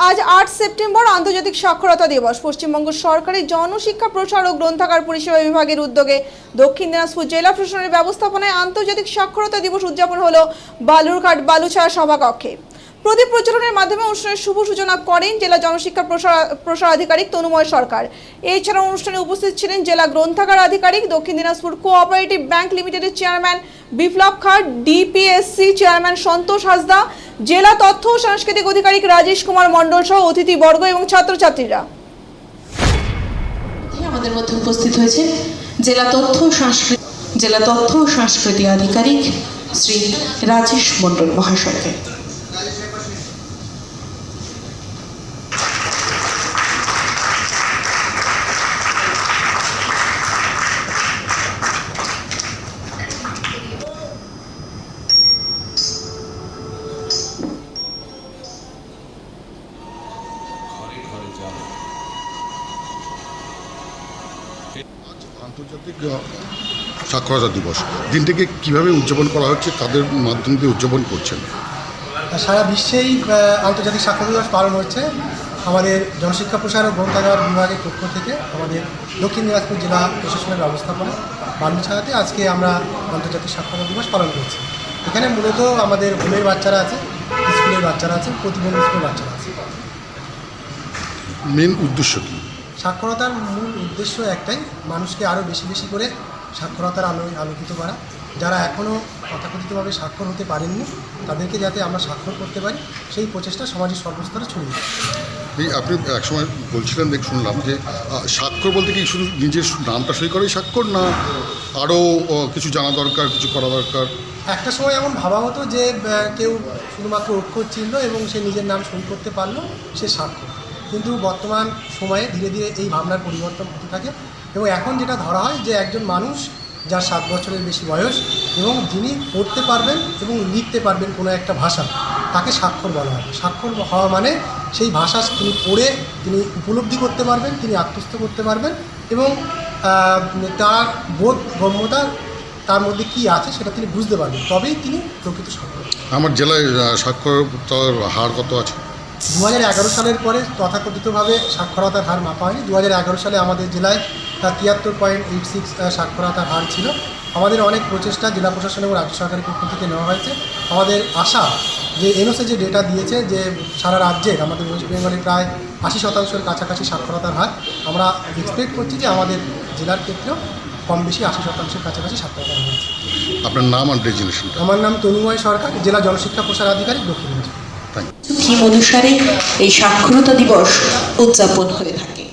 আজ 8 সেপ্টেম্বর আন্তর্জাতিক সাক্ষরতা দিবস। পশ্চিমবঙ্গ সরকারি জনশিক্ষা প্রসার ও গ্রন্থাগার পরিষেবা বিভাগের উদ্যোগে দক্ষিণ দিনাজপুর জেলা প্রশাসনের ব্যবস্থাপনায় আন্তর্জাতিক সাক্ষরতা দিবস উদযাপন হলো বালুরঘাট বালুছায়া সভাকক্ষে। প্রদীপ প্রজ্বলনের মাধ্যমে অনুষ্ঠানের শুভ সূচনা করেন জেলা জনশিক্ষা প্রসার আধিকারিক তনুময় সরকার। এছাড়াও অনুষ্ঠানে উপস্থিত ছিলেন জেলা গ্রন্থাগার আধিকারিক, দক্ষিণ দিনাজপুর কোঅপারেটিভ ব্যাংক লিমিটেডের চেয়ারম্যান বিপ্লব খাট, ডিপিএসসি চেয়ারম্যান সন্তোষ হাসদা, জেলা তথ্য ও সাংস্কৃতিক আধিকারিক রাজেশ কুমার মণ্ডল সহ অতিথিবর্গ এবং ছাত্রছাত্রীরা। আমাদের মধ্যে উপস্থিত হয়েছে জেলা তথ্য ও সাংস্কৃতিক আধিকারিক শ্রী রাজেশ মণ্ডল মহাশয়কে। আন্তর্জাতিক সাক্ষরতা দিবস দিনটিকে কিভাবে উদযাপন করা হচ্ছে, তাদের মাধ্যম দিয়ে উদযাপন করছেন? সারা বিশ্বেই আন্তর্জাতিক সাক্ষরতা দিবস পালন হচ্ছে। আমাদের জনশিক্ষা প্রসার ও গ্রন্থাগার বিভাগের পক্ষ থেকে আমাদের দক্ষিণ দিনাজপুর জেলা প্রশাসনের ব্যবস্থাপনা বালুছায়াতে আজকে আমরা আন্তর্জাতিক সাক্ষরতা দিবস পালন করছি। এখানে মূলত আমাদের হোমের বাচ্চারা আছে, স্কুলের বাচ্চারা আছে, প্রতিবন্ধী স্কুলের বাচ্চারা আছে। মেন উদ্দেশ্য কী? সাক্ষরতার মূল উদ্দেশ্য একটাই, মানুষকে আরও বেশি বেশি করে সাক্ষরতার আলোয় আলোকিত করা। যারা এখনও তথাকথিতভাবে স্বাক্ষর হতে পারেননি তাদেরকে যাতে আমরা স্বাক্ষর করতে পারি, সেই প্রচেষ্টা সমাজের সর্বস্তরে ছড়িয়ে দিই। এই আপনি একসময় বলছিলেন, শুনলাম যে স্বাক্ষর বলতে কি শুধু নিজের নামটা সই করেই স্বাক্ষর, না আরও কিছু জানা দরকার, কিছু করা দরকার? একটা সময় এমন ভাবা হতো যে কেউ শুধুমাত্র অক্ষর চিহ্ন এবং সে নিজের নাম সই করতে পারলো, সে স্বাক্ষর। কিন্তু বর্তমান সময়ে ধীরে ধীরে এই ভাবনার পরিবর্তন হতে থাকে এবং এখন যেটা ধরা হয় যে একজন মানুষ যার 7 বছরের বেশি বয়স এবং যিনি পড়তে পারবেন এবং লিখতে পারবেন কোনো একটা ভাষা, তাকে স্বাক্ষর বলা হয়। স্বাক্ষর হওয়া মানে সেই ভাষা তিনি পড়ে তিনি উপলব্ধি করতে পারবেন, তিনি আত্মস্থ করতে পারবেন এবং তার বোধ গম্যতা তার মধ্যে কী আছে সেটা তিনি বুঝতে পারবেন, তবেই তিনি প্রকৃত স্বাক্ষর। আমার জেলায় সাক্ষরতার হার কত আছে? 2011 সালের পরে তথাকথিতভাবে সাক্ষরতার হার মাপা হয়নি। 2011 সালে আমাদের জেলায় 73.86 সাক্ষরতার হার ছিল। আমাদের অনেক প্রচেষ্টা জেলা প্রশাসন এবং রাজ্য সরকারের পক্ষ থেকে নেওয়া হয়েছে। আমাদের আশা যে এনওসি যে ডেটা দিয়েছে যে সারা রাজ্যের আমাদের ওয়েস্ট বেঙ্গলে প্রায় 80% কাছাকাছি সাক্ষরতার হার, আমরা এক্সপেক্ট করছি যে আমাদের জেলার ক্ষেত্রেও কম বেশি 80% কাছাকাছি সাক্ষরতার হার আছে। আপনার নাম আর ডেজিনেশনটা? আমার নাম তনুময় সরকার, জেলা জনশিক্ষা প্রসার আধিকারিক, দক্ষিণ দিনাজপুর। থিম অনুসারে এই সাক্ষরতা দিবস উদযাপন হয়ে থাকে।